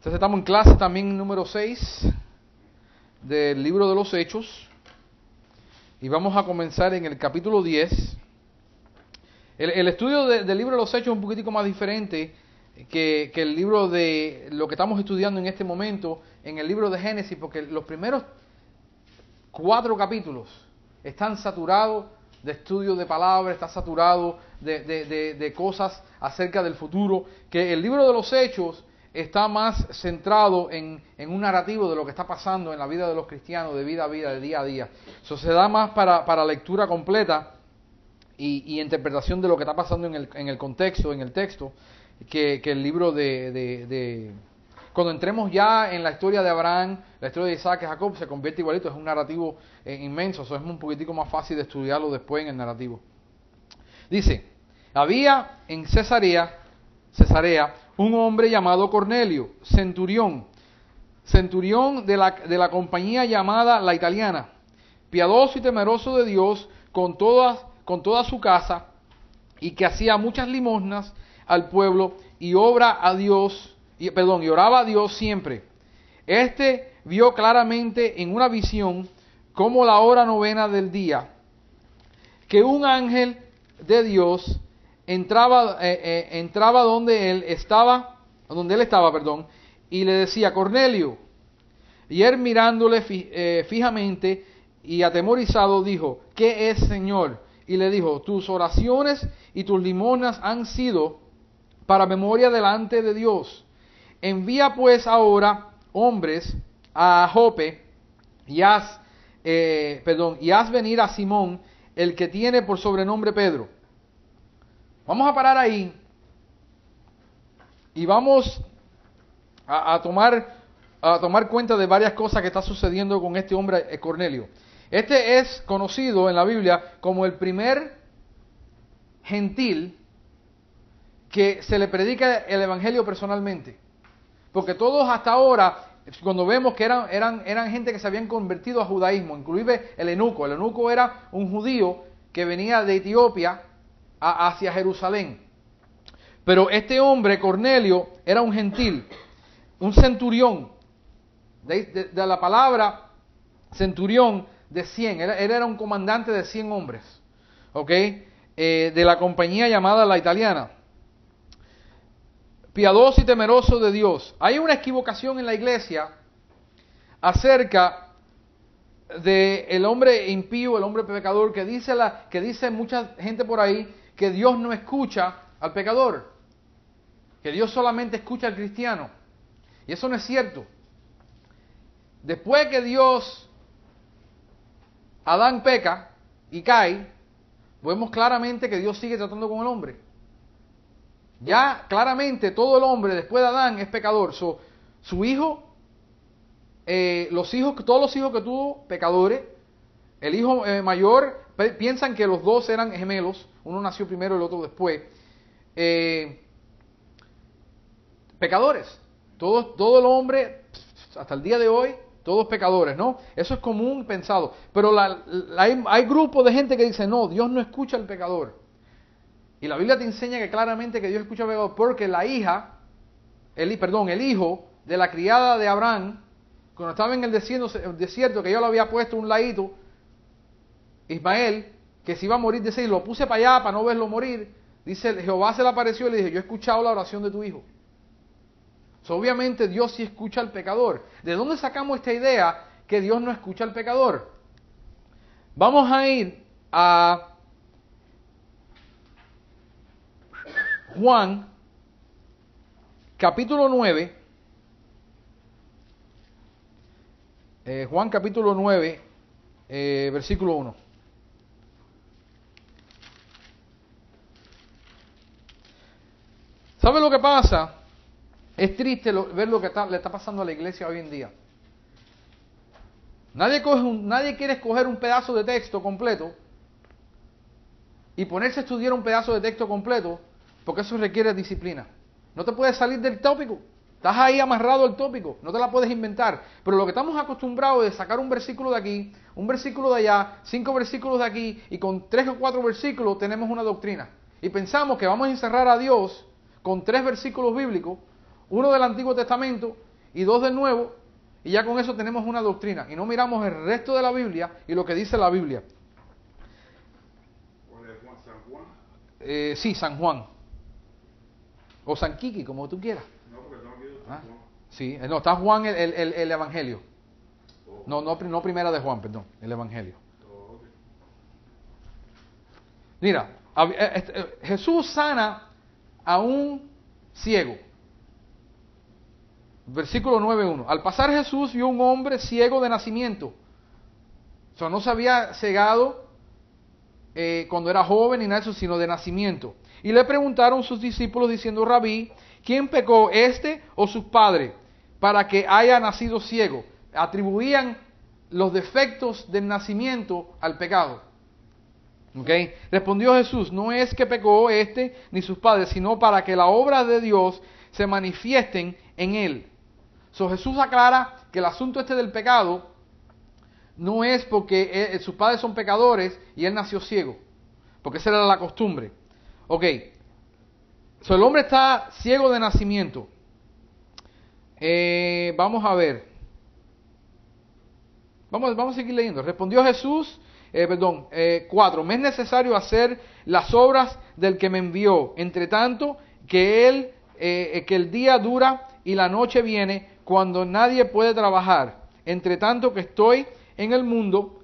Entonces estamos en clase también número 6 del libro de los Hechos y vamos a comenzar en el capítulo 10. El estudio del libro de los Hechos es un poquitico más diferente que el libro de lo que estamos estudiando en este momento en el libro de Génesis, porque los primeros 4 capítulos están saturados de estudio de palabras, está saturado de cosas acerca del futuro, que el libro de los Hechos está más centrado en un narrativo de lo que está pasando en la vida de los cristianos, de vida a vida, de día a día. Eso se da más para lectura completa y interpretación de lo que está pasando en el contexto, en el texto, que el libro de... Cuando entremos ya en la historia de Abraham, la historia de Isaac y Jacob, se convierte igualito, es un narrativo inmenso, eso es un poquitico más fácil de estudiarlo después en el narrativo. Dice, había en Cesarea un hombre llamado Cornelio, centurión de la compañía llamada La Italiana, piadoso y temeroso de Dios con toda su casa, y que hacía muchas limosnas al pueblo y oraba a Dios siempre. Este vio claramente en una visión, como la hora novena del día, que un ángel de Dios entraba donde él estaba, y le decía, Cornelio. Y él mirándole fijamente y atemorizado dijo, ¿qué es, Señor? Y le dijo, tus oraciones y tus limosnas han sido para memoria delante de Dios. Envía pues ahora hombres a Jope y haz venir a Simón, el que tiene por sobrenombre Pedro. Vamos a parar ahí y vamos a tomar cuenta de varias cosas que está sucediendo con este hombre Cornelio. Este es conocido en la Biblia como el primer gentil que se le predica el evangelio personalmente. Porque todos hasta ahora, cuando vemos que eran gente que se habían convertido al judaísmo, inclusive el eunuco. El eunuco era un judío que venía de Etiopía hacia Jerusalén. Pero este hombre, Cornelio, era un gentil, un centurión. De la palabra centurión de 100. Él era un comandante de 100 hombres. ¿Ok? De la compañía llamada La Italiana. Piadoso y temeroso de Dios. Hay una equivocación en la iglesia acerca del hombre impío, el hombre pecador, que dice mucha gente por ahí que Dios no escucha al pecador, que Dios solamente escucha al cristiano. Y eso no es cierto. Después que Adán peca y cae, vemos claramente que Dios sigue tratando con el hombre. Ya claramente todo el hombre después de Adán es pecador. Su hijo, todos los hijos que tuvo, pecadores. El hijo mayor, piensan que los dos eran gemelos. Uno nació primero y el otro después. Pecadores. Todo el hombre, hasta el día de hoy, todos pecadores, ¿no? Eso es común pensado. Pero hay grupos de gente que dice, no, Dios no escucha al pecador. Y la Biblia te enseña que claramente que Dios escucha al pecador, porque el hijo de la criada de Abraham, cuando estaba en el desierto, que yo lo había puesto un ladito, Ismael, que se iba a morir de sed, y lo puse para allá para no verlo morir, dice, Jehová se le apareció y le dijo, yo he escuchado la oración de tu hijo. Obviamente Dios sí escucha al pecador. ¿De dónde sacamos esta idea que Dios no escucha al pecador? Vamos a ir a Juan, capítulo 9. Juan, capítulo 9, versículo 1. ¿Sabe lo que pasa? Es triste ver lo que le está pasando a la iglesia hoy en día. Nadie quiere escoger un pedazo de texto completo y ponerse a estudiar un pedazo de texto completo, porque eso requiere disciplina. No te puedes salir del tópico. Estás ahí amarrado al tópico. No te la puedes inventar. Pero lo que estamos acostumbrados es sacar un versículo de aquí, un versículo de allá, 5 versículos de aquí, y con 3 o 4 versículos tenemos una doctrina. Y pensamos que vamos a encerrar a Dios con 3 versículos bíblicos, uno del Antiguo Testamento y 2 del Nuevo, y ya con eso tenemos una doctrina. Y no miramos el resto de la Biblia y lo que dice la Biblia. ¿Cuál es Juan? ¿San Juan? Sí, San Juan. O San Quiqui, como tú quieras. No, porque no quiero San Juan. Sí, no, está Juan el Evangelio. Oh. No primera de Juan, perdón, el Evangelio. Oh, okay. Mira, Jesús sana a un ciego. Versículo 9:1. Al pasar Jesús vio un hombre ciego de nacimiento. O sea, no se había cegado cuando era joven ni nada de eso, sino de nacimiento. Y le preguntaron sus discípulos diciendo: Rabí, ¿quién pecó, este o sus padres, para que haya nacido ciego? Atribuían los defectos del nacimiento al pecado. ¿Okay? Respondió Jesús: no es que pecó este ni sus padres, sino para que la obra de Dios se manifiesten en él. So, Jesús aclara que el asunto este del pecado no es porque sus padres son pecadores y él nació ciego, porque esa era la costumbre. Ok, so, el hombre está ciego de nacimiento. Vamos a ver. Vamos a seguir leyendo. Respondió Jesús, 4. Me es necesario hacer las obras del que me envió, entre tanto que el día dura y la noche viene, cuando nadie puede trabajar. Entre tanto que estoy en el mundo,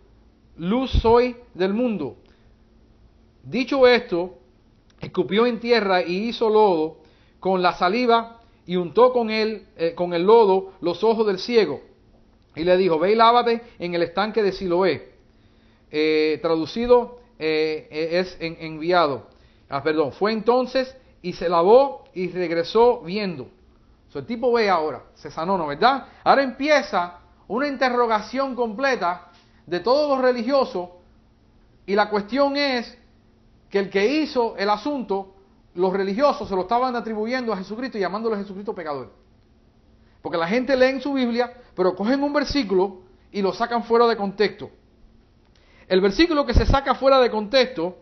luz soy del mundo. Dicho esto, escupió en tierra y hizo lodo con la saliva y untó con el lodo los ojos del ciego. Y le dijo: ve y lávate en el estanque de Siloé. Traducido es enviado. Fue entonces y se lavó y regresó viendo. El tipo ve ahora, se sanó, ¿no verdad? Ahora empieza una interrogación completa de todos los religiosos, y la cuestión es que el que hizo el asunto, los religiosos se lo estaban atribuyendo a Jesucristo y llamándolo a Jesucristo pecador. Porque la gente lee en su Biblia, pero cogen un versículo y lo sacan fuera de contexto. El versículo que se saca fuera de contexto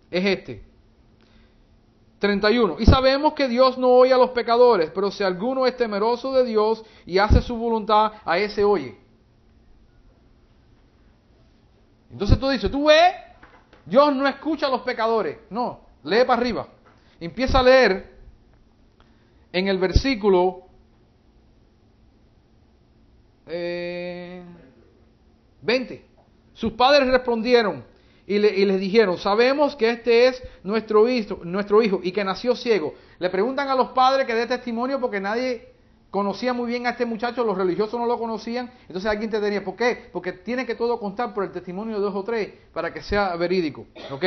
es este. 31. Y sabemos que Dios no oye a los pecadores, pero si alguno es temeroso de Dios y hace su voluntad, a ese oye. Entonces tú dices: ¿tú ves? Dios no escucha a los pecadores. No, lee para arriba. Empieza a leer en el versículo 20. Sus padres respondieron y les dijeron: sabemos que este es nuestro hijo y que nació ciego. Le preguntan a los padres que dé testimonio, porque nadie conocía muy bien a este muchacho, los religiosos no lo conocían. Entonces alguien te diría: ¿por qué? Porque tiene que todo constar por el testimonio de 2 o 3 para que sea verídico, ¿ok?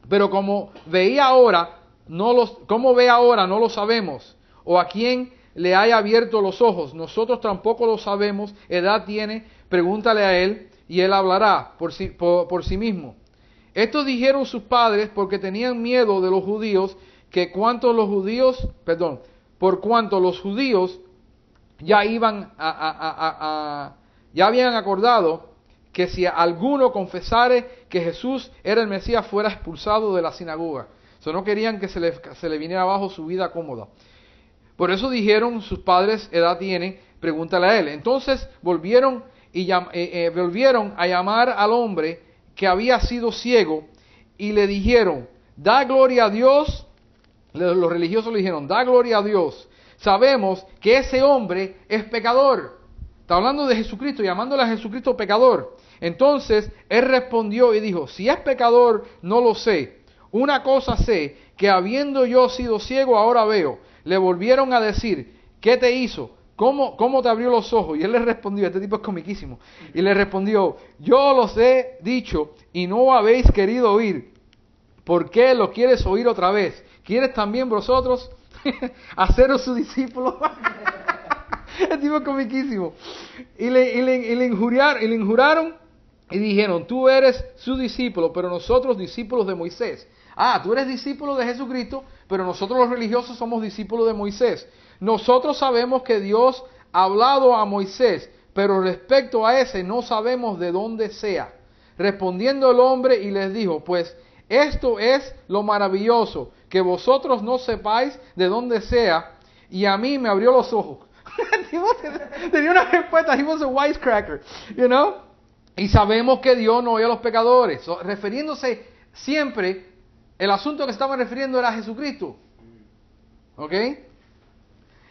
Pero como ve ahora no lo sabemos, o a quién le haya abierto los ojos, nosotros tampoco lo sabemos. Edad tiene, pregúntale a él y él hablará por sí mismo. Esto dijeron sus padres porque tenían miedo de los judíos, por cuanto los judíos ya habían acordado que si alguno confesare que Jesús era el Mesías, fuera expulsado de la sinagoga. No querían que se le viniera abajo su vida cómoda. Por eso dijeron sus padres: edad tiene, pregúntale a él. Entonces volvieron a llamar al hombre que había sido ciego y le dijeron: da gloria a Dios. Los religiosos le dijeron: da gloria a Dios. Sabemos que ese hombre es pecador. Está hablando de Jesucristo, llamándole a Jesucristo pecador. Entonces él respondió y dijo: si es pecador, no lo sé. Una cosa sé, que habiendo yo sido ciego, ahora veo. Le volvieron a decir: ¿qué te hizo? ¿Cómo te abrió los ojos? Y él le respondió: este tipo es comiquísimo. Y le respondió: yo los he dicho y no habéis querido oír. ¿Por qué lo quieres oír otra vez? ¿Quieres también vosotros haceros sus discípulos? El tipo es comiquísimo. Y le injuraron y dijeron: tú eres su discípulo, pero nosotros discípulos de Moisés. Tú eres discípulo de Jesucristo, pero nosotros los religiosos somos discípulos de Moisés. Nosotros sabemos que Dios ha hablado a Moisés, pero respecto a ese no sabemos de dónde sea. Respondiendo el hombre y les dijo: pues esto es lo maravilloso, que vosotros no sepáis de dónde sea, y a mí me abrió los ojos. El tipo tenía una respuesta, he was a wisecracker, you know. Y sabemos que Dios no oye a los pecadores. Refiriéndose siempre, el asunto que estaban refiriendo era a Jesucristo. ¿Ok?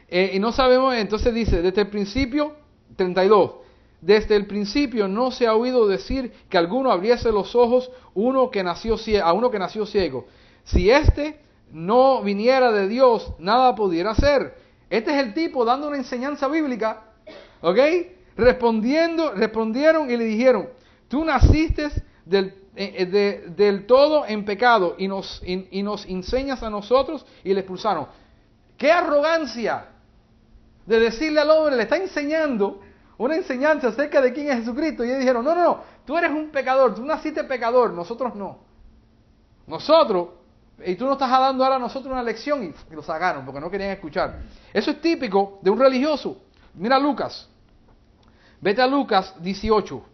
Y no sabemos, entonces dice, desde el principio, 32, desde el principio no se ha oído decir que alguno abriese los ojos a uno que nació ciego. Si éste no viniera de Dios, nada pudiera hacer. Este es el tipo dando una enseñanza bíblica, ¿ok? Respondieron y le dijeron, tú naciste del todo en pecado y nos enseñas a nosotros, y le expulsaron. ¡Qué arrogancia! De decirle al hombre, le está enseñando una enseñanza acerca de quién es Jesucristo. Y ellos dijeron, no, tú eres un pecador, tú naciste pecador, nosotros no. Nosotros, y tú nos estás dando ahora a nosotros una lección, y lo sacaron porque no querían escuchar. Eso es típico de un religioso. Mira Lucas, vete a Lucas 18.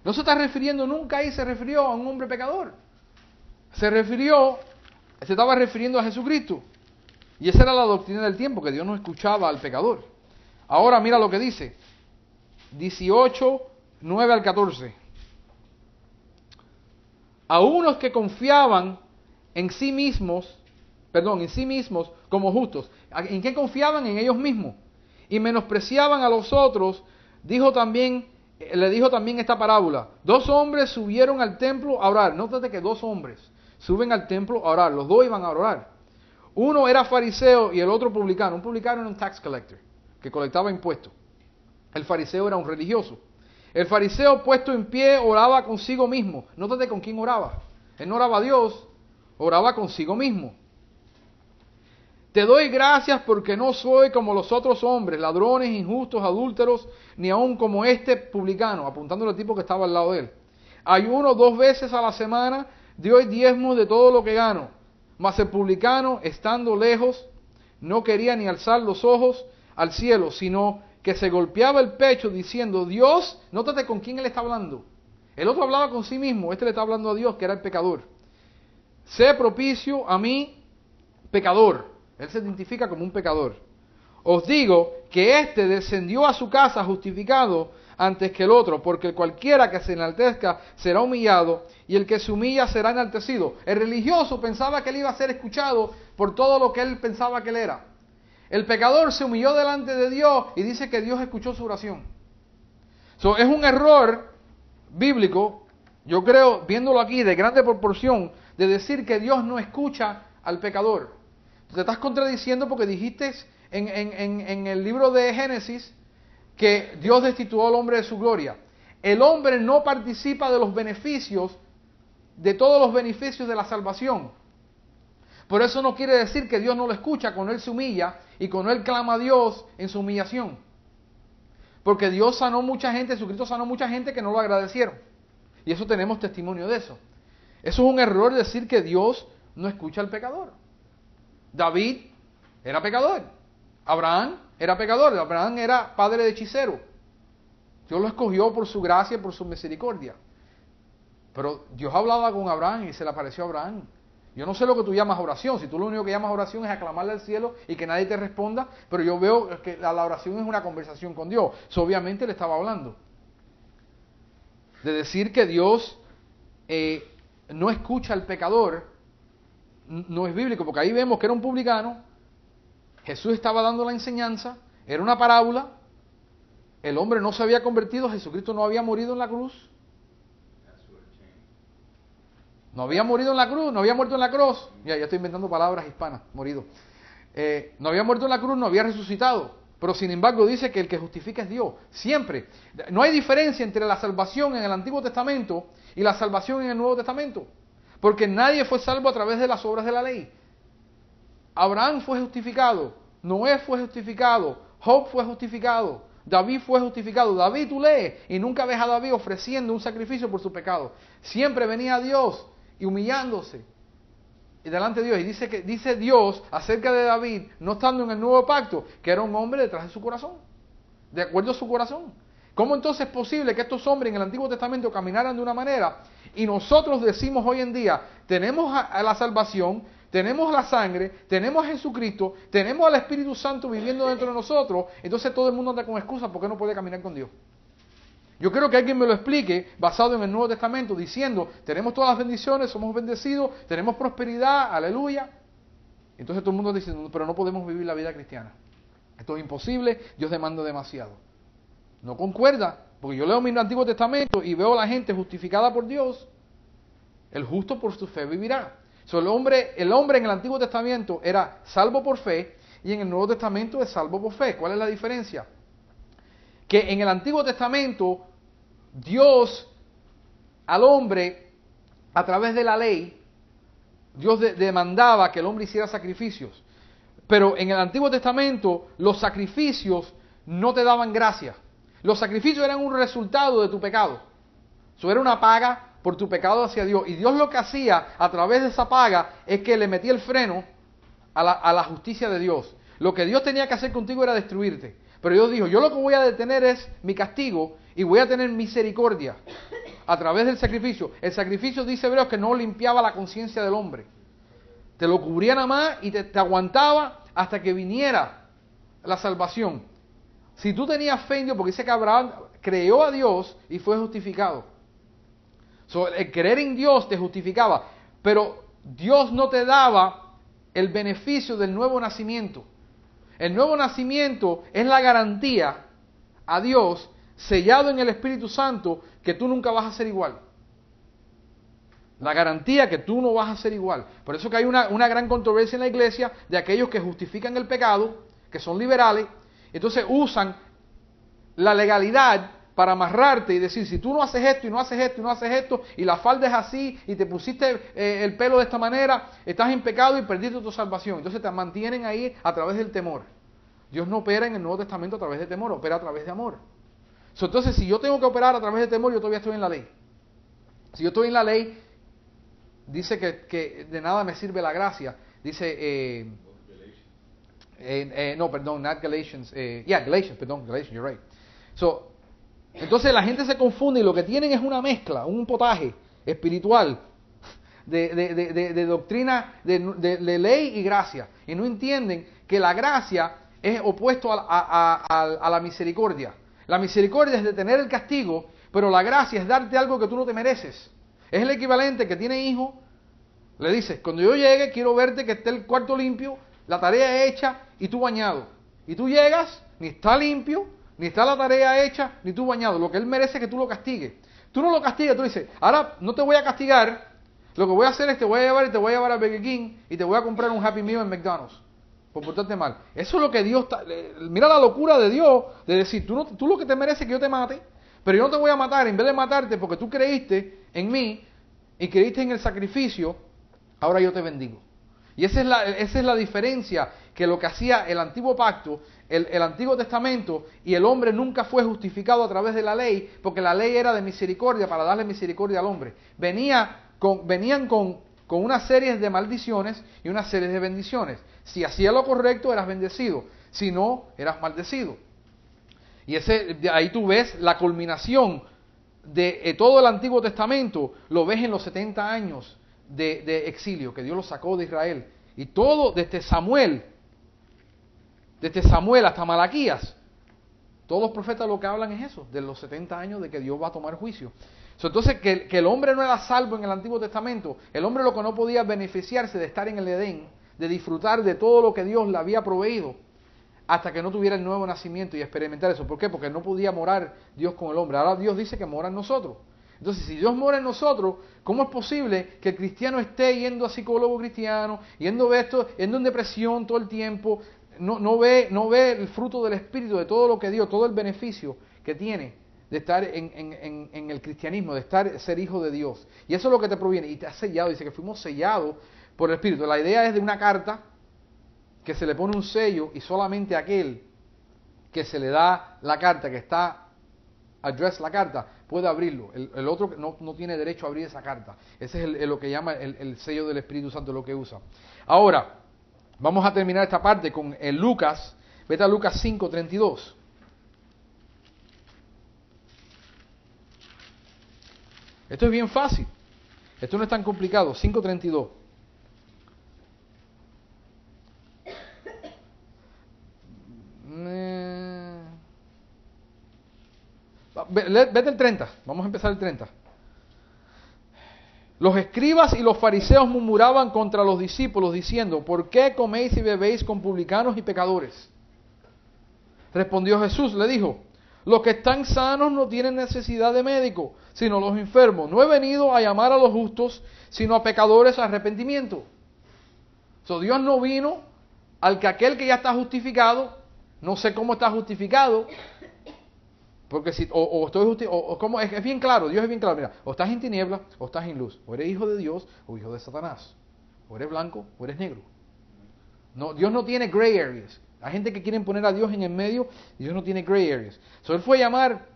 No se está refiriendo, nunca ahí se refirió a un hombre pecador. Se estaba refiriendo a Jesucristo. Y esa era la doctrina del tiempo, que Dios no escuchaba al pecador. Ahora mira lo que dice. 18, 9 al 14. A unos que confiaban en sí mismos como justos. ¿En qué confiaban? En ellos mismos. Y menospreciaban a los otros, le dijo también esta parábola. 2 hombres subieron al templo a orar. Nótate que 2 hombres suben al templo a orar. Los 2 iban a orar. Uno era fariseo y el otro publicano. Un publicano era un tax collector, que colectaba impuestos. El fariseo era un religioso. El fariseo, puesto en pie, oraba consigo mismo. Nótate con quién oraba. Él no oraba a Dios, oraba consigo mismo. Te doy gracias porque no soy como los otros hombres, ladrones, injustos, adúlteros, ni aun como este publicano, apuntándole al tipo que estaba al lado de él. Ayuno 2 veces a la semana, doy diezmos de todo lo que gano. Mas el publicano, estando lejos, no quería ni alzar los ojos al cielo, sino que se golpeaba el pecho diciendo, Dios, nótate con quién él está hablando. El otro hablaba con sí mismo, este le está hablando a Dios, que era el pecador. Sé propicio a mí, pecador. Él se identifica como un pecador. Os digo que éste descendió a su casa justificado antes que el otro, porque cualquiera que se enaltezca será humillado, y el que se humilla será enaltecido. El religioso pensaba que él iba a ser escuchado por todo lo que él pensaba que él era. El pecador se humilló delante de Dios y dice que Dios escuchó su oración. Es un error bíblico, yo creo, viéndolo aquí de grande proporción, de decir que Dios no escucha al pecador. Te estás contradiciendo porque dijiste en el libro de Génesis que Dios destituyó al hombre de su gloria. El hombre no participa de los beneficios, de todos los beneficios de la salvación. Por eso no quiere decir que Dios no lo escucha cuando él se humilla y cuando él clama a Dios en su humillación. Porque Dios sanó mucha gente, Jesucristo sanó mucha gente que no lo agradecieron. Y eso tenemos testimonio de eso. Eso es un error decir que Dios no escucha al pecador. David era pecador. Abraham era pecador. Abraham era padre de hechicero. Dios lo escogió por su gracia y por su misericordia. Pero Dios hablaba con Abraham y se le apareció a Abraham. Yo no sé lo que tú llamas oración. Si tú lo único que llamas oración es aclamarle al cielo y que nadie te responda, pero yo veo que la oración es una conversación con Dios. Obviamente le estaba hablando. De decir que Dios no escucha al pecador no es bíblico, porque ahí vemos que era un publicano. Jesús estaba dando la enseñanza, era una parábola. El hombre no se había convertido, Jesucristo no había morido en la cruz. No había morido en la cruz, no había muerto en la cruz. Ya estoy inventando palabras hispanas, morido. No había muerto en la cruz, no había resucitado. Pero sin embargo dice que el que justifica es Dios. Siempre. No hay diferencia entre la salvación en el Antiguo Testamento y la salvación en el Nuevo Testamento. Porque nadie fue salvo a través de las obras de la ley. Abraham fue justificado, Noé fue justificado, Job fue justificado, David fue justificado. David, tú lees y nunca ves a David ofreciendo un sacrificio por su pecado. Siempre venía a Dios y humillándose y delante de Dios. Y dice Dios acerca de David, no estando en el nuevo pacto, que era un hombre detrás de su corazón, de acuerdo a su corazón. ¿Cómo entonces es posible que estos hombres en el Antiguo Testamento caminaran de una manera y nosotros decimos hoy en día, tenemos a la salvación, tenemos la sangre, tenemos a Jesucristo, tenemos al Espíritu Santo viviendo dentro de nosotros, entonces todo el mundo anda con excusas porque no puede caminar con Dios. Yo quiero que alguien me lo explique basado en el Nuevo Testamento, diciendo, tenemos todas las bendiciones, somos bendecidos, tenemos prosperidad, aleluya. Entonces todo el mundo dice, pero no podemos vivir la vida cristiana. Esto es imposible, Dios demanda demasiado. No concuerda, porque yo leo mi Antiguo Testamento y veo a la gente justificada por Dios. El justo por su fe vivirá. So, el hombre en el Antiguo Testamento era salvo por fe y en el Nuevo Testamento es salvo por fe. ¿Cuál es la diferencia? Que en el Antiguo Testamento Dios al hombre, a través de la ley, Dios demandaba que el hombre hiciera sacrificios. Pero en el Antiguo Testamento los sacrificios no te daban gracia. Los sacrificios eran un resultado de tu pecado. Eso era una paga por tu pecado hacia Dios. Y Dios lo que hacía a través de esa paga es que le metía el freno a la justicia de Dios. Lo que Dios tenía que hacer contigo era destruirte. Pero Dios dijo, yo lo que voy a detener es mi castigo y voy a tener misericordia a través del sacrificio. El sacrificio, dice Hebreos, que no limpiaba la conciencia del hombre. Te lo cubría nada más y te aguantaba hasta que viniera la salvación. Si tú tenías fe en Dios, porque dice que Abraham creyó a Dios y fue justificado. El creer en Dios te justificaba, pero Dios no te daba el beneficio del nuevo nacimiento. El nuevo nacimiento es la garantía a Dios, sellado en el Espíritu Santo, que tú nunca vas a ser igual. La garantía que tú no vas a ser igual. Por eso que hay una gran controversia en la iglesia de aquellos que justifican el pecado, que son liberales, entonces usan la legalidad para amarrarte y decir, si tú no haces esto y no haces esto y no haces esto, y la falda es así, y te pusiste el pelo de esta manera, estás en pecado y perdiste tu salvación. Entonces te mantienen ahí a través del temor. Dios no opera en el Nuevo Testamento a través de temor, opera a través de amor. Entonces, si yo tengo que operar a través de temor, yo todavía estoy en la ley. Si yo estoy en la ley, dice que de nada me sirve la gracia. Dice, no, perdón, not Galatians. Galatians, you're right. Entonces la gente se confunde y lo que tienen es una mezcla, un potaje espiritual de doctrina, de ley y gracia. Y no entienden que la gracia es opuesto a la misericordia. La misericordia es detener el castigo, pero la gracia es darte algo que tú no te mereces. Es el equivalente que tiene hijo, le dices, cuando yo llegue quiero verte que esté el cuarto limpio, la tarea hecha y tú bañado. Y tú llegas, ni está limpio, ni está la tarea hecha, ni tú bañado. Lo que él merece es que tú lo castigues. Tú no lo castigues, tú dices, ahora no te voy a castigar, lo que voy a hacer es te voy a llevar a Burger King y te voy a comprar un Happy Meal en McDonald's por portarte mal. Eso es lo que Dios está... Mira la locura de Dios de decir, tú lo que te mereces es que yo te mate, pero yo no te voy a matar, en vez de matarte porque tú creíste en mí y creíste en el sacrificio, ahora yo te bendigo. Y esa es la diferencia, que lo que hacía el antiguo pacto, el Antiguo Testamento, y el hombre nunca fue justificado a través de la ley, porque la ley era de misericordia, para darle misericordia al hombre. Venían con una serie de maldiciones y una serie de bendiciones. Si hacías lo correcto, eras bendecido. Si no, eras maldecido. Y ahí tú ves la culminación de todo el Antiguo Testamento, lo ves en los 70 años de exilio, que Dios lo sacó de Israel. Y todo, desde Samuel hasta Malaquías, todos los profetas lo que hablan es eso, de los 70 años de que Dios va a tomar juicio. Entonces, que el hombre no era salvo en el Antiguo Testamento, el hombre lo que no podía beneficiarse de estar en el Edén, de disfrutar de todo lo que Dios le había proveído, hasta que no tuviera el nuevo nacimiento y experimentar eso. ¿Por qué? Porque no podía morar Dios con el hombre. Ahora Dios dice que mora en nosotros. Entonces, si Dios mora en nosotros, ¿cómo es posible que el cristiano esté yendo a psicólogo cristiano, yendo en depresión todo el tiempo, no ve el fruto del Espíritu, de todo lo que dio, todo el beneficio que tiene de estar en el cristianismo, de ser hijo de Dios? Y eso es lo que te proviene. Y te ha sellado, dice que fuimos sellados por el Espíritu. La idea es de una carta que se le pone un sello y solamente aquel que se le da la carta, que está address la carta, puede abrirlo. El otro no tiene derecho a abrir esa carta. Ese es lo que llama el sello del Espíritu Santo, lo que usa. Ahora, vamos a terminar esta parte con el Lucas. Vete a Lucas 5:32. Esto es bien fácil. Esto no es tan complicado. 5:32. vete el 30, vamos a empezar el 30. Los escribas y los fariseos murmuraban contra los discípulos diciendo, ¿por qué coméis y bebéis con publicanos y pecadores? Respondió Jesús, le dijo, los que están sanos no tienen necesidad de médico, sino los enfermos. No he venido a llamar a los justos, sino a pecadores a arrepentimiento. Dios no vino al que aquel que ya está justificado, no sé cómo está justificado, porque si como es bien claro, Dios es bien claro, mira, o estás en tinieblas o estás en luz, o eres hijo de Dios o hijo de Satanás, o eres blanco o eres negro. No, Dios no tiene gray areas. Hay gente que quiere poner a Dios en el medio y Dios no tiene gray areas. Él fue a llamar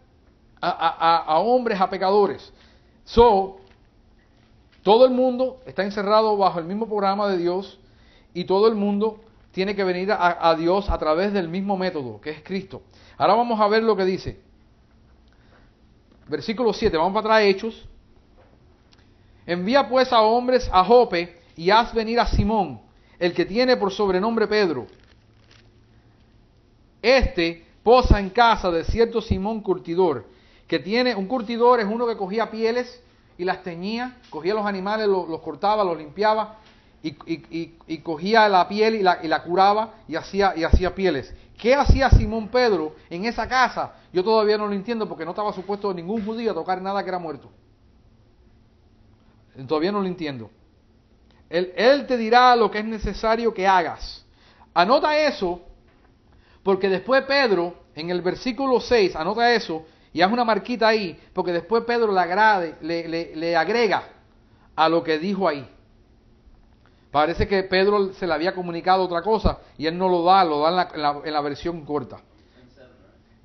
a hombres, a pecadores. Todo el mundo está encerrado bajo el mismo programa de Dios y todo el mundo tiene que venir a Dios a través del mismo método, que es Cristo. Ahora vamos a ver lo que dice. Versículo 7, vamos para atrás, Hechos. Envía pues a hombres a Jope y haz venir a Simón, el que tiene por sobrenombre Pedro. Este posa en casa de cierto Simón curtidor, que tiene, un curtidor es uno que cogía pieles y las teñía, cogía los animales, los cortaba, los limpiaba y cogía la piel y la curaba y hacía pieles. ¿Qué hacía Simón Pedro en esa casa? Yo todavía no lo entiendo porque no estaba supuesto ningún judío a tocar nada que era muerto. Todavía no lo entiendo. Él te dirá lo que es necesario que hagas. Anota eso, porque después Pedro, en el versículo 6, anota eso y haz una marquita ahí, porque después Pedro le agrega a lo que dijo ahí. Parece que Pedro se le había comunicado otra cosa y él no lo da en la versión corta.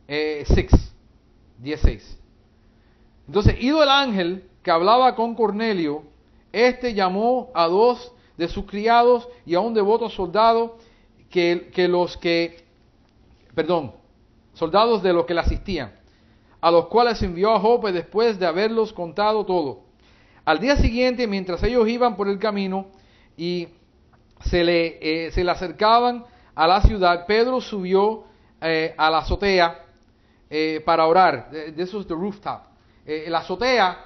16. Entonces, ido el ángel que hablaba con Cornelio, este llamó a 2 de sus criados y a un devoto soldado soldados de los que le asistían, a los cuales envió a Jope después de haberlos contado todo. Al día siguiente, mientras ellos iban por el camino y se le acercaban a la ciudad, Pedro subió a la azotea para orar. This was the rooftop. La azotea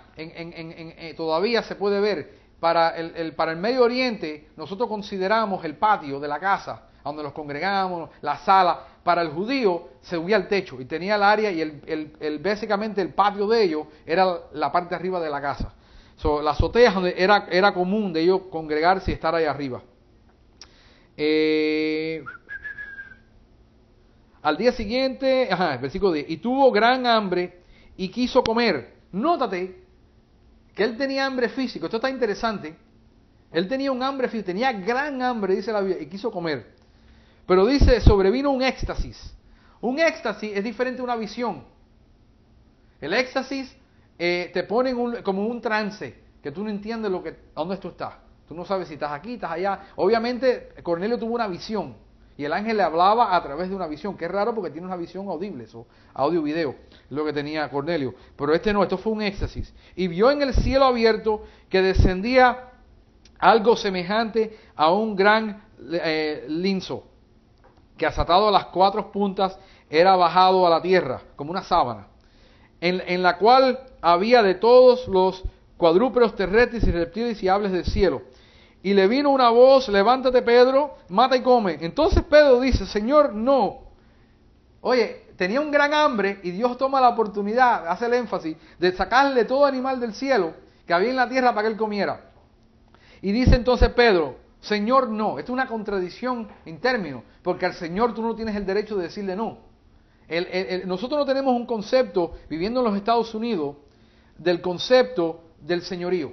todavía se puede ver. Para el Medio Oriente, nosotros consideramos el patio de la casa, donde nos congregamos, la sala. Para el judío se subía al techo y tenía el área y básicamente el patio de ellos era la parte de arriba de la casa. La azotea donde era común de ellos congregarse y estar ahí arriba. Al día siguiente, versículo 10, y tuvo gran hambre y quiso comer. Nótate que él tenía hambre físico. Esto está interesante. Él tenía un hambre físico, tenía gran hambre, dice la Biblia, y quiso comer. Pero dice, sobrevino un éxtasis. Un éxtasis es diferente a una visión. El éxtasis te pone como un trance, que tú no entiendes a dónde tú estás. Tú no sabes si estás aquí, estás allá. Obviamente, Cornelio tuvo una visión. Y el ángel le hablaba a través de una visión, que es raro porque tiene una visión audible, eso, audio-video, es lo que tenía Cornelio. Pero esto fue un éxtasis. Y vio en el cielo abierto que descendía algo semejante a un gran linzo, que asatado a las 4 puntas era bajado a la tierra, como una sábana, en la cual había de todos los cuadrúpedos, terrestres y reptiles y aves del cielo. Y le vino una voz, levántate Pedro, mata y come. Entonces Pedro dice, Señor, no. Oye, tenía un gran hambre y Dios toma la oportunidad, hace el énfasis, de sacarle todo animal del cielo que había en la tierra para que él comiera. Y dice entonces Pedro, Señor, no. Esto es una contradicción en términos, porque al Señor tú no tienes el derecho de decirle no. Nosotros no tenemos un concepto, viviendo en los Estados Unidos, del concepto del señorío.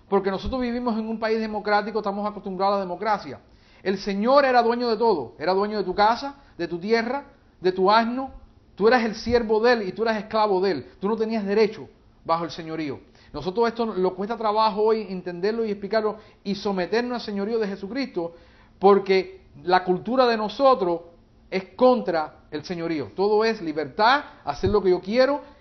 Porque nosotros vivimos en un país democrático, estamos acostumbrados a la democracia. El Señor era dueño de todo. Era dueño de tu casa, de tu tierra, de tu asno. Tú eras el siervo de Él y tú eras esclavo de Él. Tú no tenías derecho bajo el señorío. Nosotros esto nos cuesta trabajo hoy entenderlo y explicarlo y someternos al señorío de Jesucristo, porque la cultura de nosotros es contra el señorío. Todo es libertad, hacer lo que yo quiero,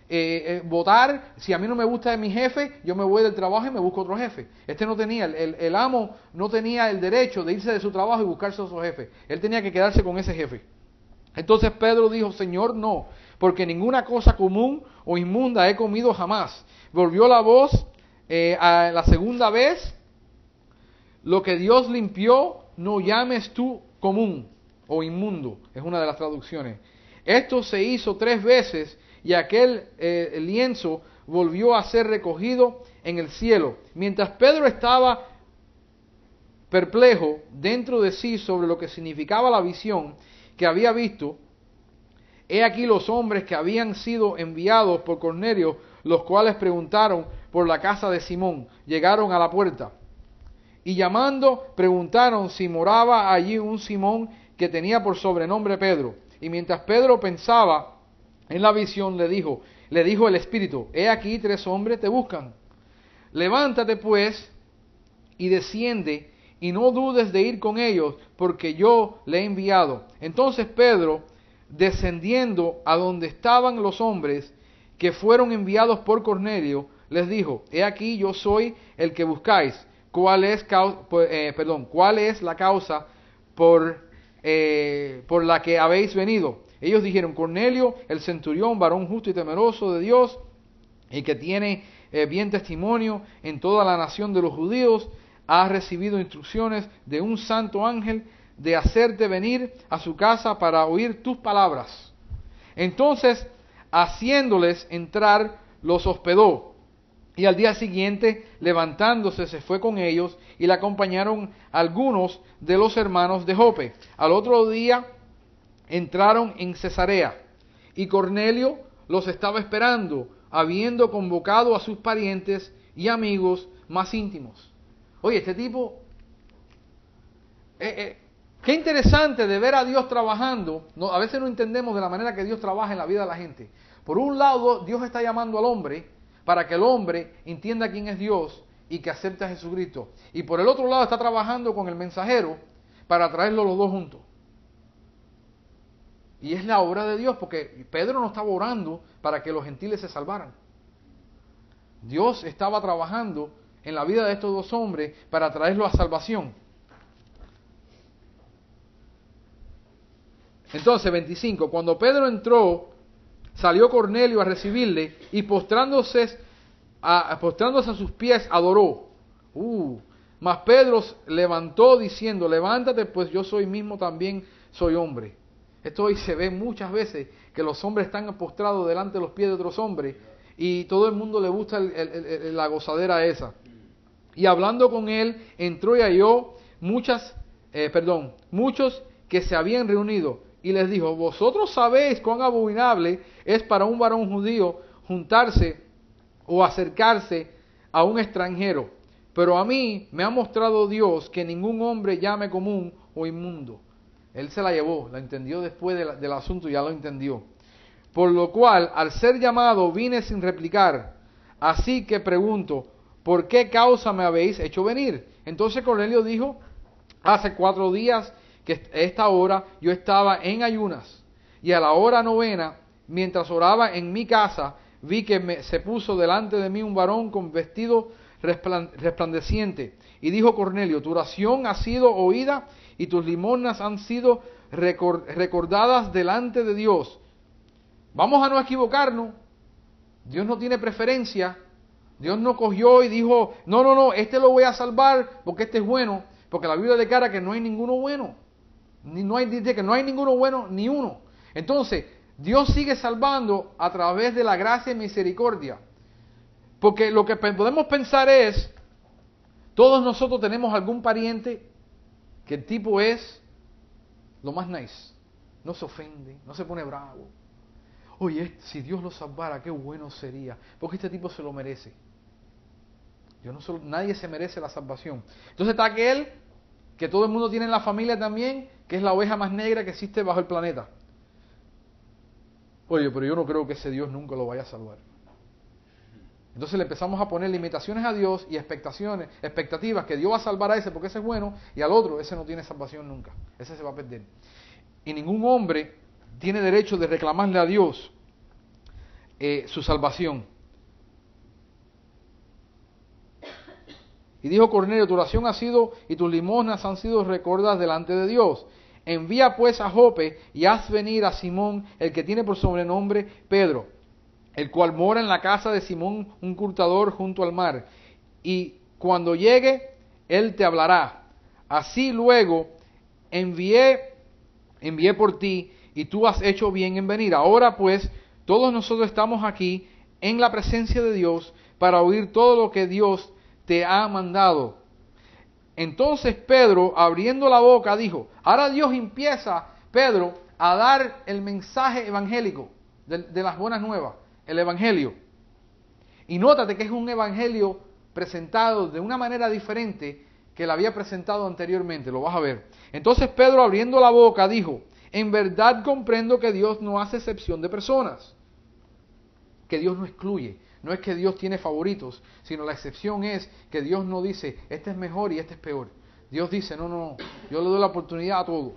votar. Si a mí no me gusta de mi jefe, yo me voy del trabajo y me busco otro jefe. No tenía, el amo no tenía el derecho de irse de su trabajo y buscarse otro jefe. Él tenía que quedarse con ese jefe. Entonces Pedro dijo, Señor, no, porque ninguna cosa común o inmunda he comido jamás. Volvió la voz a la segunda vez, lo que Dios limpió, no llames tú común o inmundo, es una de las traducciones. Esto se hizo 3 veces y aquel lienzo volvió a ser recogido en el cielo. Mientras Pedro estaba perplejo dentro de sí sobre lo que significaba la visión que había visto, he aquí los hombres que habían sido enviados por Cornelio, los cuales preguntaron por la casa de Simón, llegaron a la puerta. Y llamando, preguntaron si moraba allí un Simón que tenía por sobrenombre Pedro. Y mientras Pedro pensaba en la visión, le dijo el Espíritu, he aquí 3 hombres te buscan. Levántate pues y desciende y no dudes de ir con ellos, porque yo le he enviado. Entonces Pedro, descendiendo a donde estaban los hombres que fueron enviados por Cornelio, les dijo, he aquí yo soy el que buscáis. ¿Cuál es la causa por la que habéis venido? Ellos dijeron, Cornelio, el centurión, varón justo y temeroso de Dios, y que tiene bien testimonio en toda la nación de los judíos, ha recibido instrucciones de un santo ángel de hacerte venir a su casa para oír tus palabras. Entonces, haciéndoles entrar, los hospedó. Y al día siguiente, levantándose, se fue con ellos y le acompañaron algunos de los hermanos de Jope. Al otro día entraron en Cesarea y Cornelio los estaba esperando, habiendo convocado a sus parientes y amigos más íntimos. Oye, este tipo, qué interesante de ver a Dios trabajando. No, a veces no entendemos de la manera que Dios trabaja en la vida de la gente. Por un lado, Dios está llamando al hombre para que el hombre entienda quién es Dios y que acepte a Jesucristo. Y por el otro lado está trabajando con el mensajero para traerlos los dos juntos. Y es la obra de Dios, porque Pedro no estaba orando para que los gentiles se salvaran. Dios estaba trabajando en la vida de estos 2 hombres para traerlos a salvación. Entonces, 25, cuando Pedro entró, salió Cornelio a recibirle y postrándose a sus pies adoró. Mas Pedro levantó diciendo, levántate, pues yo soy mismo también soy hombre. Esto hoy se ve muchas veces, que los hombres están postrados delante de los pies de otros hombres y todo el mundo le gusta la gozadera esa. Y hablando con él, entró y halló muchos que se habían reunido. Y les dijo, vosotros sabéis cuán abominable es para un varón judío juntarse o acercarse a un extranjero. Pero a mí me ha mostrado Dios que ningún hombre llame común o inmundo. Él se la llevó, la entendió después del asunto, ya lo entendió. Por lo cual, al ser llamado, vine sin replicar. Así que pregunto, ¿por qué causa me habéis hecho venir? Entonces Cornelio dijo, hace 4 días que a esta hora yo estaba en ayunas, y a la hora 9, mientras oraba en mi casa, vi que se puso delante de mí un varón con vestido resplandeciente. Y dijo Cornelio, tu oración ha sido oída y tus limosnas han sido recordadas delante de Dios. Vamos a no equivocarnos. Dios no tiene preferencia. Dios no cogió y dijo, no, este lo voy a salvar porque este es bueno. Porque la Biblia declara que no hay ninguno bueno. Dice que no hay ninguno bueno, ni uno. Entonces, Dios sigue salvando a través de la gracia y misericordia. Porque lo que podemos pensar es, todos nosotros tenemos algún pariente que el tipo es lo más nice. No se ofende, no se pone bravo. Oye, si Dios lo salvara, qué bueno sería. Porque este tipo se lo merece. Nadie se merece la salvación. Entonces está aquel que todo el mundo tiene en la familia también, que es la oveja más negra que existe bajo el planeta. Oye, pero yo no creo que ese Dios nunca lo vaya a salvar. Entonces le empezamos a poner limitaciones a Dios y expectativas que Dios va a salvar a ese porque ese es bueno, y al otro, ese no tiene salvación nunca. Ese se va a perder. Y ningún hombre tiene derecho de reclamarle a Dios su salvación. Y dijo Cornelio, tu oración ha sido y tus limosnas han sido recordadas delante de Dios. envía pues a Jope y haz venir a Simón, el que tiene por sobrenombre Pedro, el cual mora en la casa de Simón, un curtador junto al mar. Y cuando llegue, él te hablará. Así luego envié por ti, y tú has hecho bien en venir. Ahora pues, todos nosotros estamos aquí en la presencia de Dios para oír todo lo que Dios te ha mandado. Entonces Pedro, abriendo la boca, dijo, ahora Dios empieza, Pedro, a dar el mensaje evangélico de las buenas nuevas, el evangelio. Y nótate que es un evangelio presentado de una manera diferente que la había presentado anteriormente, lo vas a ver. Entonces Pedro, abriendo la boca, dijo, en verdad comprendo que Dios no hace excepción de personas, que Dios no excluye. No es que Dios tiene favoritos, sino la excepción es que Dios no dice, este es mejor y este es peor. Dios dice, no, yo le doy la oportunidad a todo.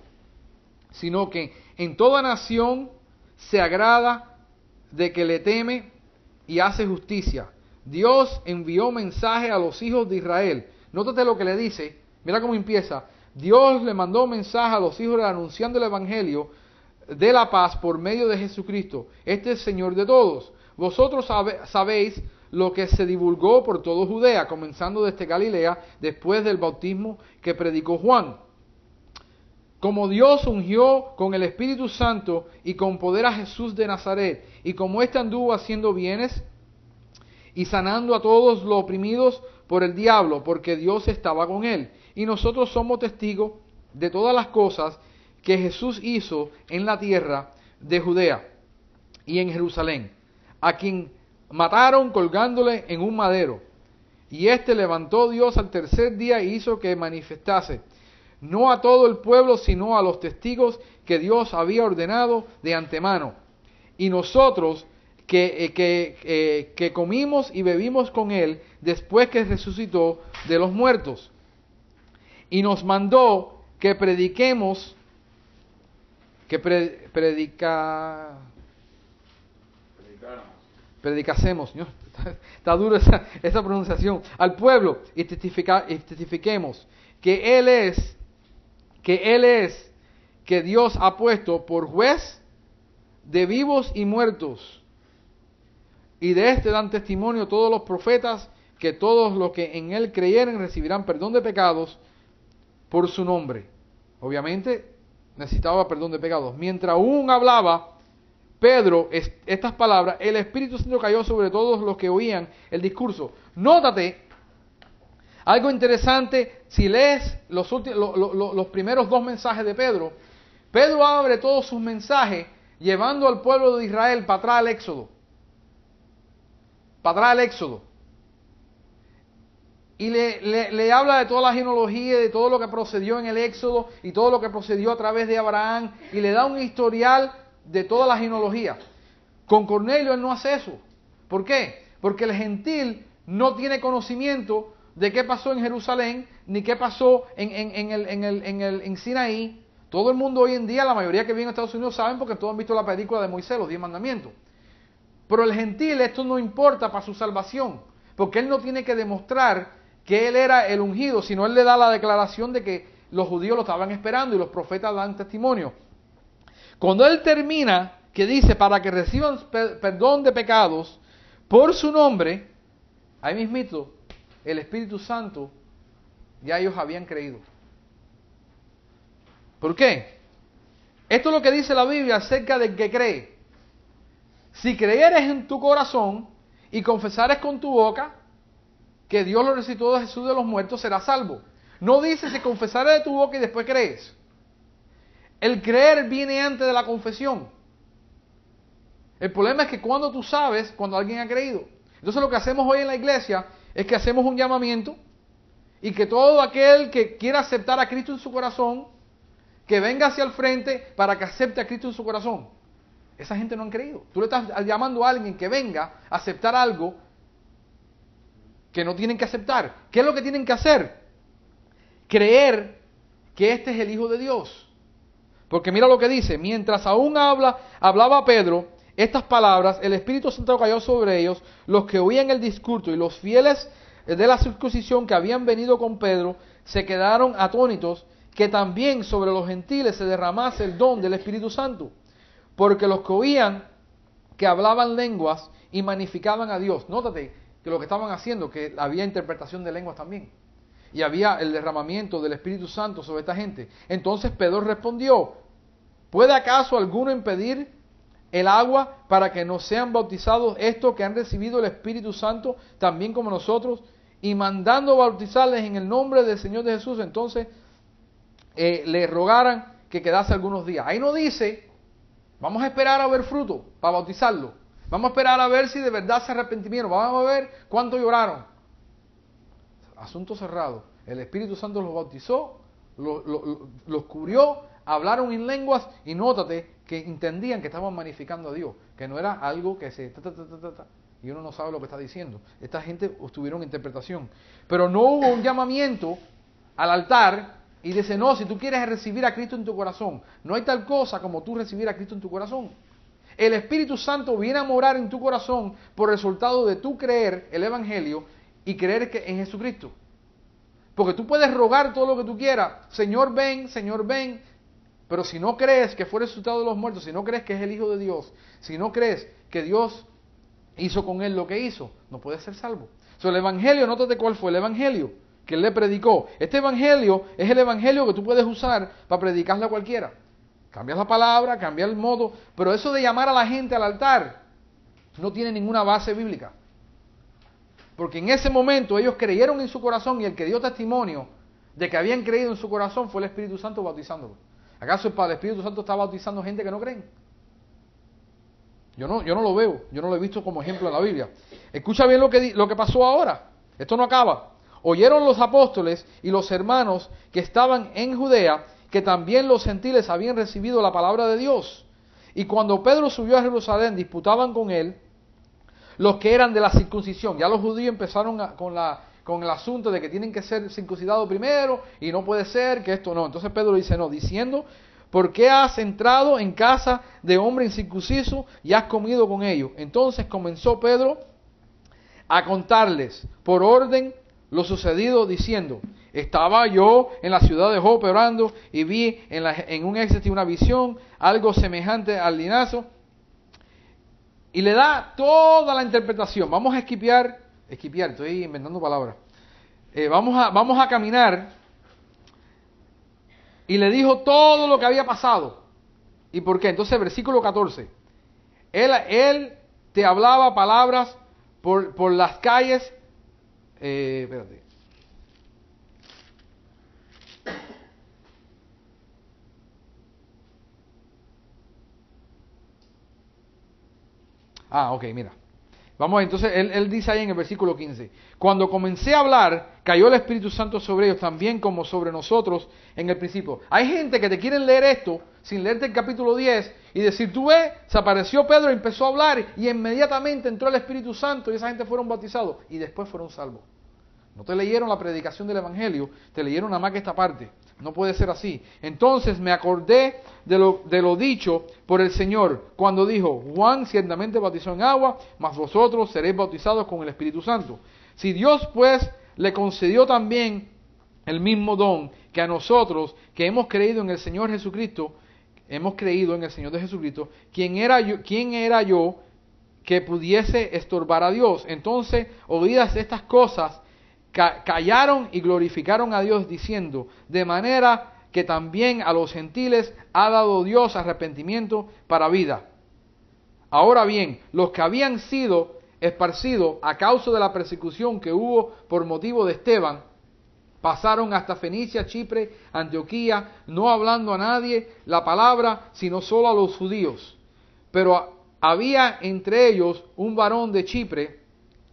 Sino que en toda nación se agrada de que le teme y hace justicia. Dios envió mensaje a los hijos de Israel. Nótate lo que le dice, mira cómo empieza. Dios le mandó mensaje a los hijos de Israel anunciando el evangelio de la paz por medio de Jesucristo. Este es Señor de todos. Vosotros sabéis lo que se divulgó por toda Judea, comenzando desde Galilea, después del bautismo que predicó Juan. Como Dios ungió con el Espíritu Santo y con poder a Jesús de Nazaret, y como éste anduvo haciendo bienes y sanando a todos los oprimidos por el diablo, porque Dios estaba con él. Y nosotros somos testigos de todas las cosas que Jesús hizo en la tierra de Judea y en Jerusalén, a quien mataron colgándole en un madero. Y éste levantó Dios al tercer día y hizo que manifestase, no a todo el pueblo, sino a los testigos que Dios había ordenado de antemano. Y nosotros que comimos y bebimos con él después que resucitó de los muertos. Y nos mandó que prediquemos, predicásemos, ¿no? Está duro esa pronunciación, al pueblo, y testifiquemos que Él es, que Dios ha puesto por juez de vivos y muertos. Y de este dan testimonio todos los profetas, que todos los que en Él creyeren recibirán perdón de pecados por su nombre. Obviamente necesitaba perdón de pecados. Mientras aún hablaba Pedro estas palabras, el Espíritu Santo cayó sobre todos los que oían el discurso. Nótate algo interesante, si lees los primeros dos mensajes de Pedro, Pedro abre todos sus mensajes llevando al pueblo de Israel para atrás al Éxodo. Para atrás al Éxodo. Y le habla de toda la genealogía, de todo lo que procedió en el Éxodo y todo lo que procedió a través de Abraham, y le da un historial de toda la genealogía. Con Cornelio él no hace eso. ¿Por qué? Porque el gentil no tiene conocimiento de qué pasó en Jerusalén, ni qué pasó en Sinaí. Todo el mundo hoy en día, la mayoría que vive en Estados Unidos saben, porque todos han visto la película de Moisés, los 10 mandamientos. Pero el gentil esto no importa para su salvación, porque él no tiene que demostrar que él era el ungido, sino él le da la declaración de que los judíos lo estaban esperando y los profetas dan testimonio. Cuando él termina, que dice, para que reciban perdón de pecados por su nombre, ahí mismito, el Espíritu Santo, ya ellos habían creído. ¿Por qué? Esto es lo que dice la Biblia acerca del que cree. Si creyeres en tu corazón y confesares con tu boca que Dios lo resucitó de Jesús de los muertos, serás salvo. No dice si confesares de tu boca y después crees. El creer viene antes de la confesión. El problema es que cuando tú sabes, cuando alguien ha creído. Entonces lo que hacemos hoy en la iglesia es que hacemos un llamamiento y que todo aquel que quiera aceptar a Cristo en su corazón, que venga hacia el frente para que acepte a Cristo en su corazón. Esa gente no han creído. Tú le estás llamando a alguien que venga a aceptar algo que no tienen que aceptar. ¿Qué es lo que tienen que hacer? Creer que este es el Hijo de Dios. Porque mira lo que dice, mientras aún hablaba Pedro estas palabras, el Espíritu Santo cayó sobre ellos, los que oían el discurso, y los fieles de la circuncisión que habían venido con Pedro se quedaron atónitos, que también sobre los gentiles se derramase el don del Espíritu Santo, porque los que oían que hablaban lenguas y magnificaban a Dios. Nótate que lo que estaban haciendo, que había interpretación de lenguas también, y había el derramamiento del Espíritu Santo sobre esta gente. Entonces Pedro respondió: ¿puede acaso alguno impedir el agua para que no sean bautizados estos que han recibido el Espíritu Santo también como nosotros? Y mandando bautizarles en el nombre del Señor de Jesús, entonces le rogaran que quedase algunos días. Ahí no dice: vamos a esperar a ver fruto para bautizarlo. Vamos a esperar a ver si de verdad se arrepintieron. Vamos a ver cuánto lloraron. Asunto cerrado. El Espíritu Santo los bautizó, los cubrió, hablaron en lenguas y nótate que entendían que estaban magnificando a Dios, que no era algo que se... y uno no sabe lo que está diciendo. Esta gente tuvieron interpretación. Pero no hubo un llamamiento al altar y dice: no, si tú quieres recibir a Cristo en tu corazón, no hay tal cosa como tú recibir a Cristo en tu corazón. El Espíritu Santo viene a morar en tu corazón por resultado de tú creer el Evangelio y creer que en Jesucristo. Porque tú puedes rogar todo lo que tú quieras: Señor ven, pero si no crees que fue resucitado de los muertos, si no crees que es el Hijo de Dios, si no crees que Dios hizo con él lo que hizo, no puedes ser salvo. El Evangelio, nótate cuál fue el Evangelio que él le predicó. Este Evangelio es el Evangelio que tú puedes usar para predicarle a cualquiera. Cambias la palabra, cambias el modo, pero eso de llamar a la gente al altar no tiene ninguna base bíblica. Porque en ese momento ellos creyeron en su corazón y el que dio testimonio de que habían creído en su corazón fue el Espíritu Santo bautizándolo. ¿Acaso el Espíritu Santo está bautizando gente que no creen? Yo no lo veo, yo no lo he visto como ejemplo en la Biblia. Escucha bien lo que pasó ahora. Esto no acaba. Oyeron los apóstoles y los hermanos que estaban en Judea que también los gentiles habían recibido la palabra de Dios. Y cuando Pedro subió a Jerusalén, disputaban con él los que eran de la circuncisión. Ya los judíos empezaron con el asunto de que tienen que ser circuncidados primero y no puede ser que esto no. Entonces Pedro dice: no, diciendo: ¿por qué has entrado en casa de hombre incircunciso y has comido con ellos? Entonces comenzó Pedro a contarles por orden lo sucedido, diciendo: estaba yo en la ciudad de Jope orando y vi en un éxtasis una visión, algo semejante al linazo. Y le da toda la interpretación. Vamos a esquipear, estoy inventando palabras. Vamos a caminar. Y le dijo todo lo que había pasado. ¿Y por qué? Entonces, versículo 14. Él te hablaba palabras por las calles. Espérate. Ok, mira. Vamos, entonces, él dice ahí en el versículo 15: cuando comencé a hablar, cayó el Espíritu Santo sobre ellos, también como sobre nosotros en el principio. Hay gente que te quieren leer esto, sin leerte el capítulo 10, y decir: tú ves, se apareció Pedro y empezó a hablar, y inmediatamente entró el Espíritu Santo, y esa gente fueron bautizados, y después fueron salvos. No te leyeron la predicación del Evangelio, te leyeron nada más que esta parte. No puede ser así. Entonces me acordé de lo dicho por el Señor, cuando dijo: Juan ciertamente bautizó en agua, mas vosotros seréis bautizados con el Espíritu Santo. Si Dios pues le concedió también el mismo don que a nosotros, que hemos creído en el Señor Jesucristo, ¿quién era yo que pudiese estorbar a Dios? Entonces, oídas estas cosas, callaron y glorificaron a Dios, diciendo: de manera que también a los gentiles ha dado Dios arrepentimiento para vida. Ahora bien, los que habían sido esparcidos a causa de la persecución que hubo por motivo de Esteban, pasaron hasta Fenicia, Chipre, Antioquía, no hablando a nadie la palabra, sino solo a los judíos. Pero había entre ellos un varón de Chipre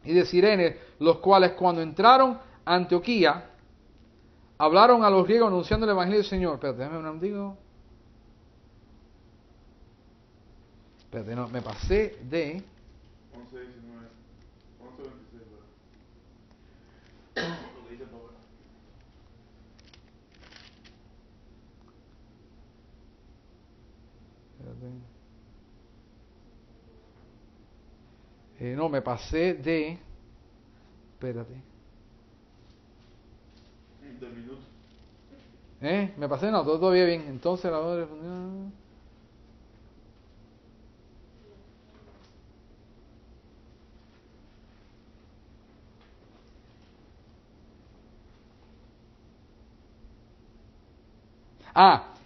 y de Cirene, los cuales cuando entraron a Antioquía, hablaron a los griegos anunciando el Evangelio del Señor. Espérate, déjame un momentico. Espérate, no, me pasé de... 11, 19, 11, 26, ¿verdad? Lo que dice Pablo. No, me pasé de... Espérate. Del minuto. ¿Me pasé? No, todo todavía bien. Entonces la voz respondió.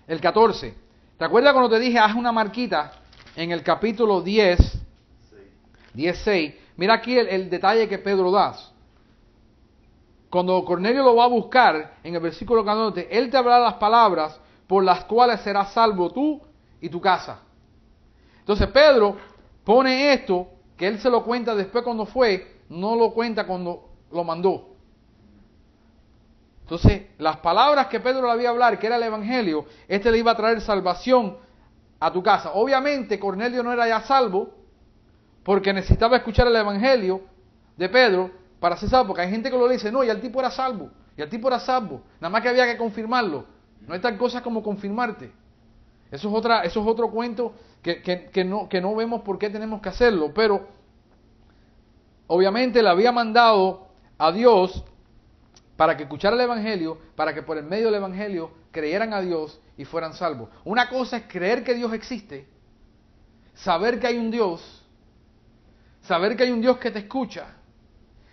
El 14. ¿Te acuerdas cuando te dije haz una marquita en el capítulo 10, 10:6? Mira aquí el detalle que Pedro da. Cuando Cornelio lo va a buscar, en el versículo 14, él te hablará las palabras por las cuales serás salvo tú y tu casa. Entonces Pedro pone esto, que él se lo cuenta después cuando fue, no lo cuenta cuando lo mandó. Entonces, las palabras que Pedro le había hablar, que era el Evangelio, le iba a traer salvación a tu casa. Obviamente, Cornelio no era ya salvo, porque necesitaba escuchar el Evangelio de Pedro para ser salvo. Porque hay gente que lo dice, no, ya el tipo era salvo, ya el tipo era salvo, nada más que había que confirmarlo. No hay tal cosa como confirmarte. Eso es otro cuento que no vemos por qué tenemos que hacerlo, pero obviamente le había mandado a Dios para que escucharan el Evangelio, para que por el medio del Evangelio creyeran a Dios y fueran salvos. Una cosa es creer que Dios existe, saber que hay un Dios, saber que hay un Dios que te escucha,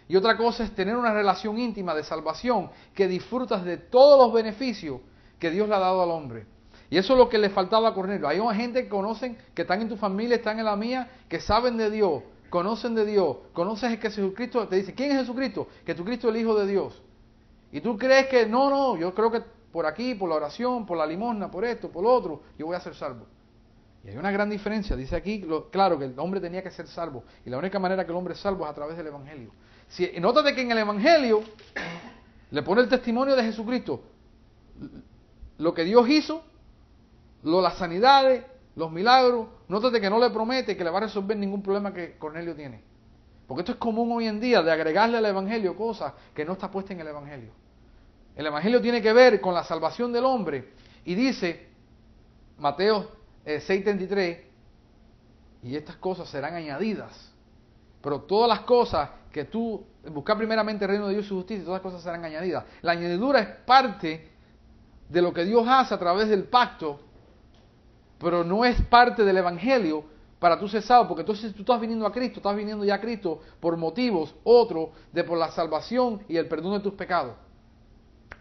y otra cosa es tener una relación íntima de salvación que disfrutas de todos los beneficios que Dios le ha dado al hombre. Y eso es lo que le faltaba a Cornelio. Hay una gente que conocen, que están en tu familia, están en la mía, que saben de Dios, conocen de Dios, conoces que Jesucristo, te dice, ¿quién es Jesucristo? Que Jesucristo es el Hijo de Dios. Y tú crees que, no, yo creo que por aquí, por la oración, por la limosna, por esto, por lo otro, yo voy a ser salvo. Y hay una gran diferencia. Dice aquí, claro, que el hombre tenía que ser salvo. Y la única manera que el hombre es salvo es a través del Evangelio. Y nótate que en el Evangelio le pone el testimonio de Jesucristo. Lo que Dios hizo, las sanidades, los milagros. Nótate que no le promete que le va a resolver ningún problema que Cornelio tiene. Porque esto es común hoy en día, de agregarle al Evangelio cosas que no está puesta en el Evangelio. El Evangelio tiene que ver con la salvación del hombre. Y dice, Mateo 6:33, y estas cosas serán añadidas. Pero todas las cosas que tú, buscar primeramente el reino de Dios y su justicia, todas las cosas serán añadidas. La añadidura es parte de lo que Dios hace a través del pacto, pero no es parte del Evangelio para tú ser salvo, porque entonces tú estás viniendo a Cristo, estás viniendo ya a Cristo por motivos otros de por la salvación y el perdón de tus pecados.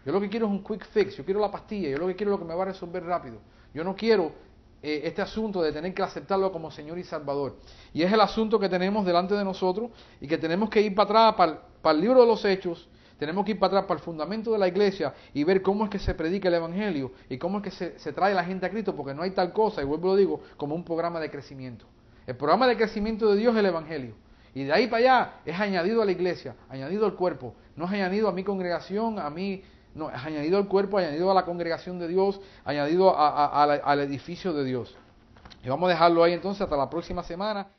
Yo lo que quiero es un quick fix, yo quiero la pastilla, yo lo que quiero es lo que me va a resolver rápido. Yo no quiero este asunto de tener que aceptarlo como Señor y Salvador. Y es el asunto que tenemos delante de nosotros y que tenemos que ir para atrás, para el libro de los Hechos, tenemos que ir para atrás, para el fundamento de la iglesia y ver cómo es que se predica el Evangelio y cómo es que se trae la gente a Cristo, porque no hay tal cosa, y vuelvo a lo digo, como un programa de crecimiento. El programa de crecimiento de Dios es el Evangelio. Y de ahí para allá es añadido a la iglesia, añadido al cuerpo, no es añadido a mi congregación, no, es añadido al cuerpo, añadido a la congregación de Dios, añadido al edificio de Dios. Y vamos a dejarlo ahí entonces hasta la próxima semana.